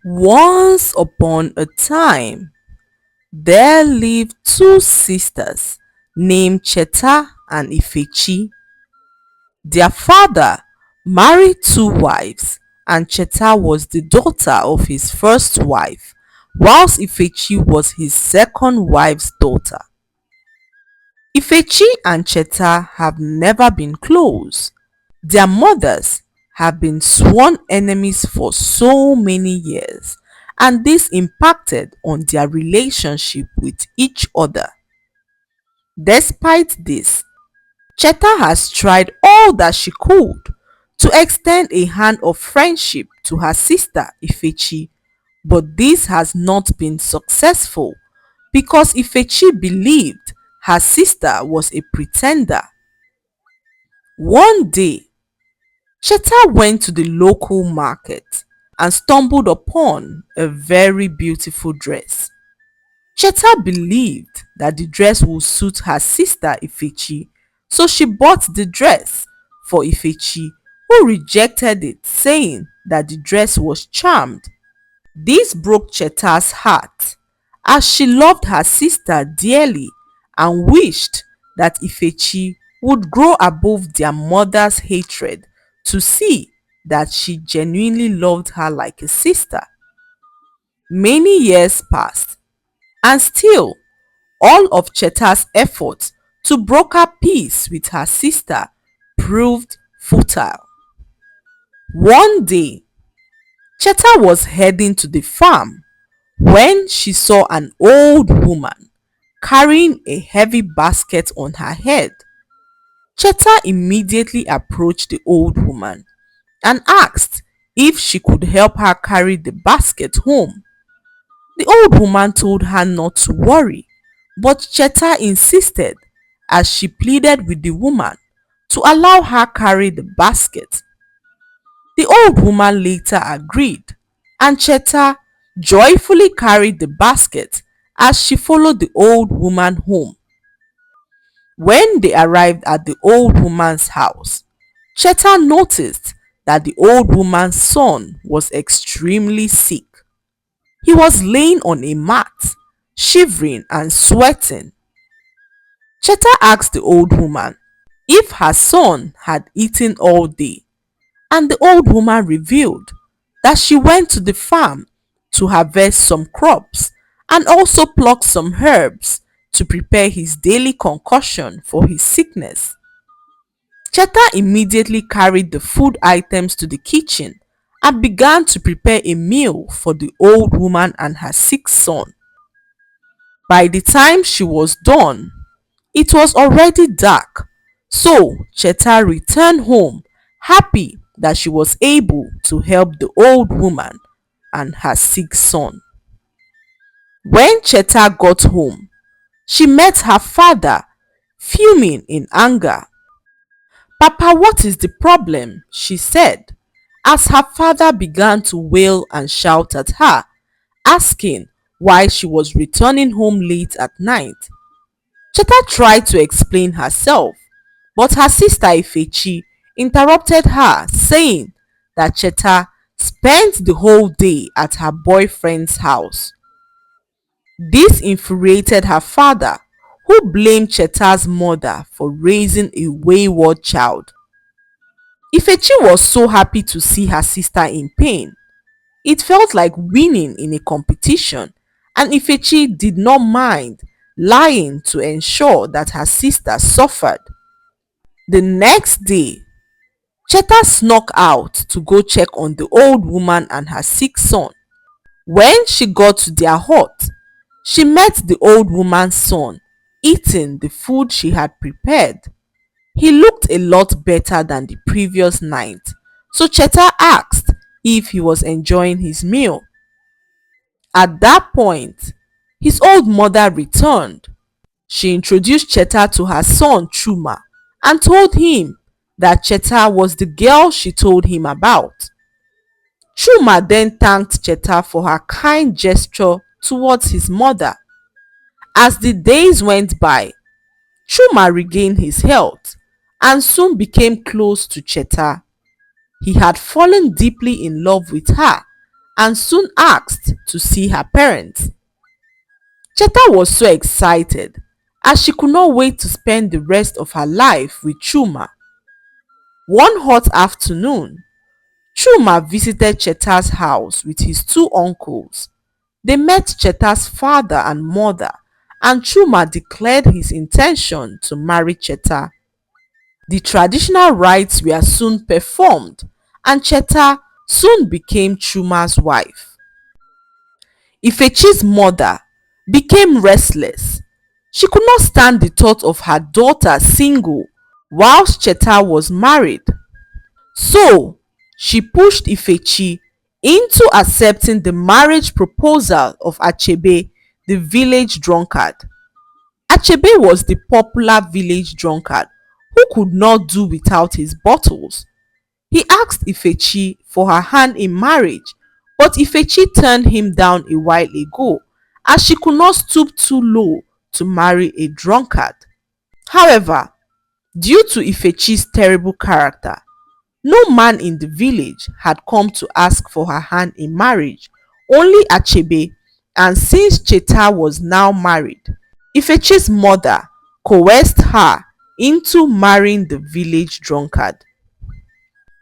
Once upon a time, there lived two sisters named Cheta and Ifechi. Their father married two wives, and Cheta was the daughter of his first wife, whilst Ifechi was his second wife's daughter. Ifechi and Cheta have never been close. Their mothers have been sworn enemies for so many years, and this impacted on their relationship with each other. Despite this, Cheta has tried all that she could to extend a hand of friendship to her sister Ifechi, but this has not been successful because Ifechi believed her sister was a pretender. One day, Cheta went to the local market and stumbled upon a very beautiful dress. Cheta believed that the dress would suit her sister Ifechi, so she bought the dress for Ifechi, who rejected it, saying that the dress was charmed. This broke Cheta's heart, as she loved her sister dearly and wished that Ifechi would grow above their mother's hatred to see that she genuinely loved her like a sister. Many years passed, and still all of Cheta's efforts to broker peace with her sister proved futile. One day, Cheta was heading to the farm when she saw an old woman carrying a heavy basket on her head. Cheta immediately approached the old woman and asked if she could help her carry the basket home. The old woman told her not to worry, but Cheta insisted as she pleaded with the woman to allow her carry the basket. The old woman later agreed, and Cheta joyfully carried the basket as she followed the old woman home. When they arrived at the old woman's house, Cheta noticed that the old woman's son was extremely sick. He was laying on a mat, shivering and sweating. Cheta asked the old woman if her son had eaten all day, and the old woman revealed that she went to the farm to harvest some crops and also pluck some herbs to prepare his daily concoction for his sickness. Cheta immediately carried the food items to the kitchen and began to prepare a meal for the old woman and her sick son. By the time she was done, it was already dark, so Cheta returned home happy that she was able to help the old woman and her sick son. When Cheta got home, she met her father fuming in anger. "Papa, what is the problem?" she said, as her father began to wail and shout at her, asking why she was returning home late at night. Cheta tried to explain herself, but her sister Ifechi interrupted her, saying that Cheta spent the whole day at her boyfriend's house. This infuriated her father, who blamed Cheta's mother for raising a wayward child. Ifechi was so happy to see her sister in pain. It felt like winning in a competition, and Ifechi did not mind lying to ensure that her sister suffered. The next day, Cheta snuck out to go check on the old woman and her sick son. When she got to their hut, she met the old woman's son eating the food she had prepared. He looked a lot better than the previous night, so Cheta asked if he was enjoying his meal. At that point, his old mother returned. She introduced Cheta to her son Chuma and told him that Cheta was the girl she told him about. Chuma then thanked Cheta for her kind gesture towards his mother. As the days went by, Chuma regained his health and soon became close to Cheta. He had fallen deeply in love with her and soon asked to see her parents. Cheta was so excited as she could not wait to spend the rest of her life with Chuma. One hot afternoon, Chuma visited Cheta's house with his two uncles. They met Cheta's father and mother, and Chuma declared his intention to marry Cheta. The traditional rites were soon performed, and Cheta soon became Chuma's wife. Ifechi's mother became restless. She could not stand the thought of her daughter single whilst Cheta was married. So, she pushed Ifechi into accepting the marriage proposal of Achebe, the village drunkard. Achebe was the popular village drunkard who could not do without his bottles. He asked Ifechi for her hand in marriage, but Ifechi turned him down a while ago as she could not stoop too low to marry a drunkard. However, due to Ifechi's terrible character, no man in the village had come to ask for her hand in marriage, only Achebe, and since Cheta was now married, Ifechi's mother coerced her into marrying the village drunkard.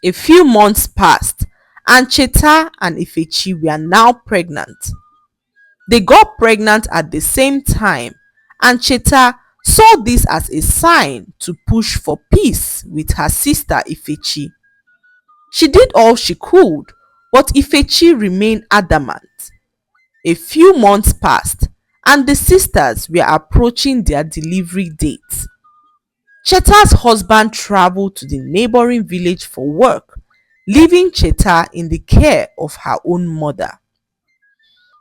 A few months passed and Cheta and Ifechi were now pregnant. They got pregnant at the same time, and Cheta saw this as a sign to push for peace with her sister Ifechi. She did all she could, but Ifechi remained adamant. A few months passed and the sisters were approaching their delivery dates. Cheta's husband traveled to the neighboring village for work, leaving Cheta in the care of her own mother.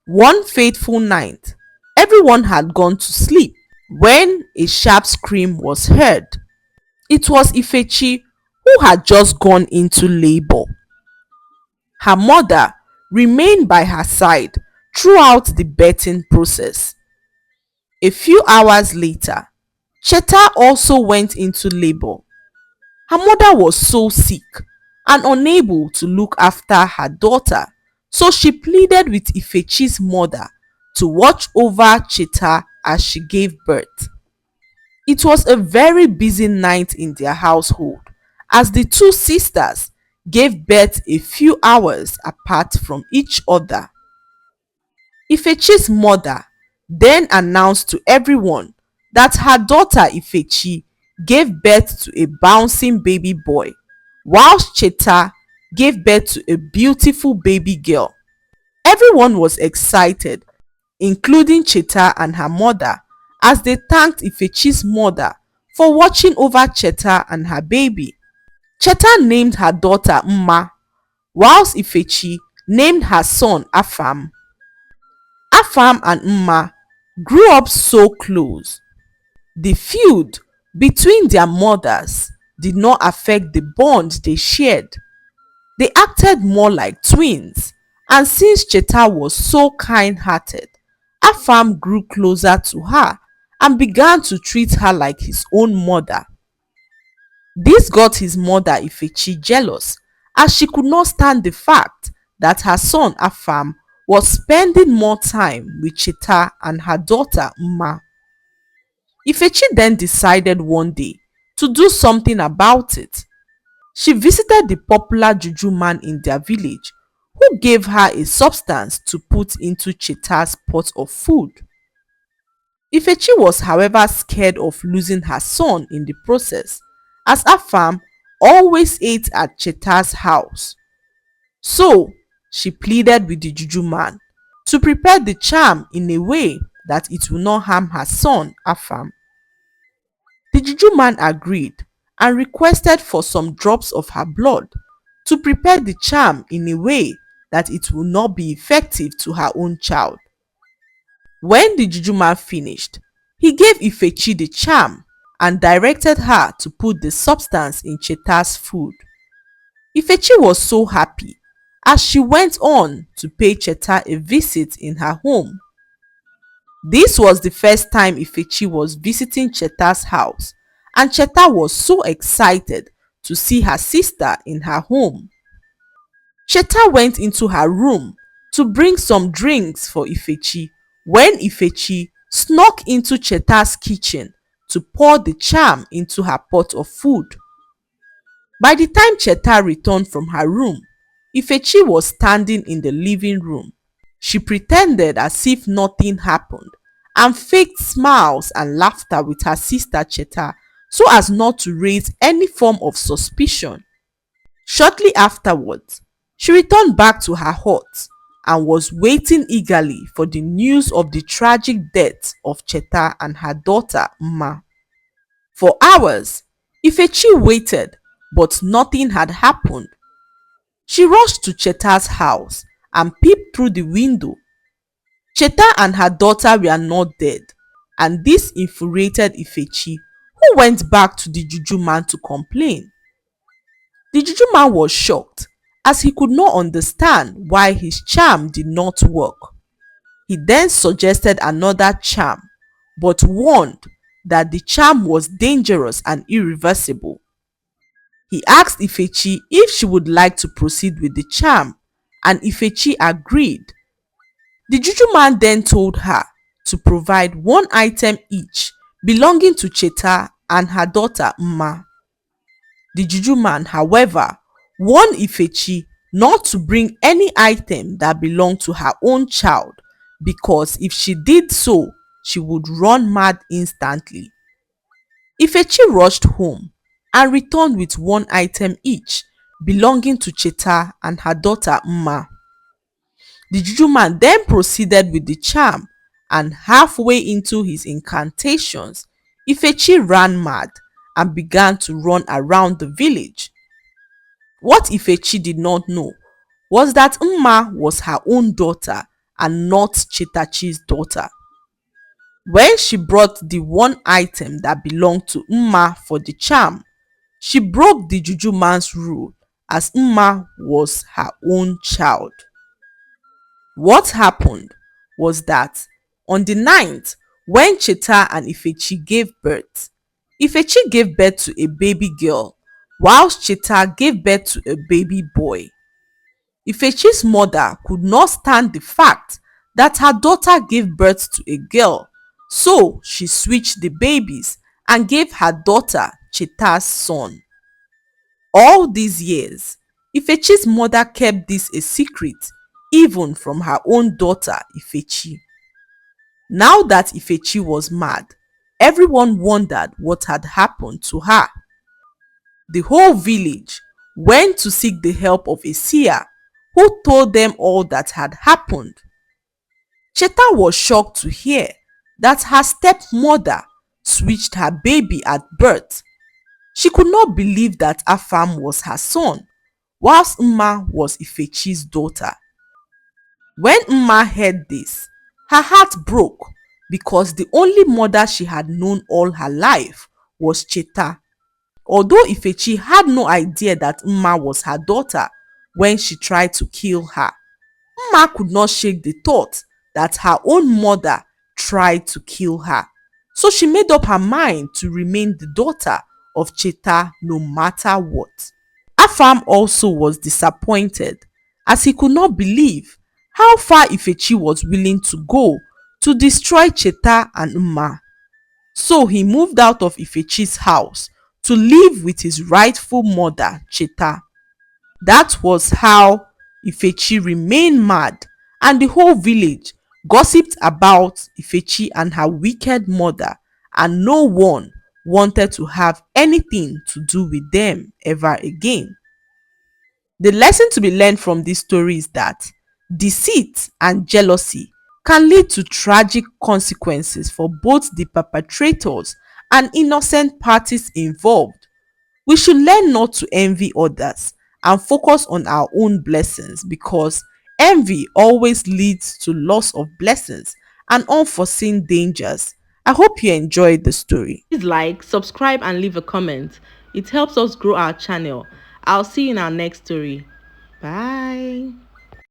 One fateful night, everyone had gone to sleep when a sharp scream was heard. It was Ifechi, who had just gone into labor. Her mother remained by her side throughout the birthing process. A few hours later, Cheta also went into labor. Her mother was so sick and unable to look after her daughter, so she pleaded with Ifechi's mother to watch over Cheta as she gave birth. It was a very busy night in their household as the two sisters gave birth a few hours apart from each other. Ifechi's mother then announced to everyone that her daughter Ifechi gave birth to a bouncing baby boy, whilst Cheta gave birth to a beautiful baby girl. Everyone was excited, including Cheta and her mother, as they thanked Ifechi's mother for watching over Cheta and her baby. Cheta named her daughter Mma, whilst Ifechi named her son Afam. Afam and Mma grew up so close. The feud between their mothers did not affect the bond they shared. They acted more like twins, and since Cheta was so kind-hearted, Afam grew closer to her and began to treat her like his own mother. This got his mother Ifechi jealous, as she could not stand the fact that her son Afam was spending more time with Cheta and her daughter Mma. Ifechi then decided one day to do something about it. She visited the popular juju man in their village, who gave her a substance to put into Cheta's pot of food. Ifechi was however scared of losing her son in the process, as Afam always ate at Cheta's house. So, she pleaded with the juju man to prepare the charm in a way that it will not harm her son Afam. The juju man agreed and requested for some drops of her blood to prepare the charm in a way that it will not be effective to her own child. When the juju man finished, he gave Ifechi the charm and directed her to put the substance in Cheta's food. Ifechi was so happy as she went on to pay Cheta a visit in her home. This was the first time Ifechi was visiting Cheta's house, and Cheta was so excited to see her sister in her home. Cheta went into her room to bring some drinks for Ifechi when Ifechi snuck into Cheta's kitchen to pour the charm into her pot of food. By the time Cheta returned from her room, Ifechi was standing in the living room. She pretended as if nothing happened and faked smiles and laughter with her sister Cheta so as not to raise any form of suspicion. Shortly afterwards, she returned back to her hut and was waiting eagerly for the news of the tragic death of Cheta and her daughter Mma. For hours, Ifechi waited, but nothing had happened. She rushed to Cheta's house and peeped through the window. Cheta and her daughter were not dead, and this infuriated Ifechi, who went back to the juju man to complain. The juju man was shocked as he could not understand why his charm did not work. He then suggested another charm, but warned that the charm was dangerous and irreversible. He asked Ifechi if she would like to proceed with the charm, and Ifechi agreed. The juju man then told her to provide one item each belonging to Cheta and her daughter Mma. The juju man, however, warned Ifechi not to bring any item that belonged to her own child because if she did so, she would run mad instantly. Ifechi rushed home and returned with one item each belonging to Cheta and her daughter Mma. The juju man then proceeded with the charm, and halfway into his incantations, Ifechi ran mad and began to run around the village. What Ifechi did not know was that Mma was her own daughter and not Chetachi's daughter. When she brought the one item that belonged to Mma for the charm, she broke the juju man's rule as Mma was her own child. What happened was that on the night when Cheta and Ifechi gave birth, Ifechi gave birth to a baby girl whilst Cheta gave birth to a baby boy. Ifechi's mother could not stand the fact that her daughter gave birth to a girl, so she switched the babies and gave her daughter Cheta's son. All these years, Ifechi's mother kept this a secret even from her own daughter Ifechi. Now that Ifechi was mad, everyone wondered what had happened to her. The whole village went to seek the help of a seer who told them all that had happened. Cheta was shocked to hear that her stepmother switched her baby at birth. She could not believe that Afam was her son, whilst Mma was Ifechi's daughter. When Mma heard this, her heart broke because the only mother she had known all her life was Cheta. Although Ifechi had no idea that Mma was her daughter when she tried to kill her, Mma could not shake the thought that her own mother tried to kill her. So she made up her mind to remain the daughter of Cheta no matter what. Afam also was disappointed as he could not believe how far Ifechi was willing to go to destroy Cheta and Mma. So he moved out of Ifechi's house to live with his rightful mother, Cheta. That was how Ifechi remained mad, and the whole village gossiped about Ifechi and her wicked mother, and no one wanted to have anything to do with them ever again. The lesson to be learned from this story is that deceit and jealousy can lead to tragic consequences for both the perpetrators and innocent parties involved. We should learn not to envy others and focus on our own blessings because envy always leads to loss of blessings and unforeseen dangers. I hope you enjoyed the story. Please like, subscribe and leave a comment. It helps us grow our channel. I'll see you in our next story. Bye.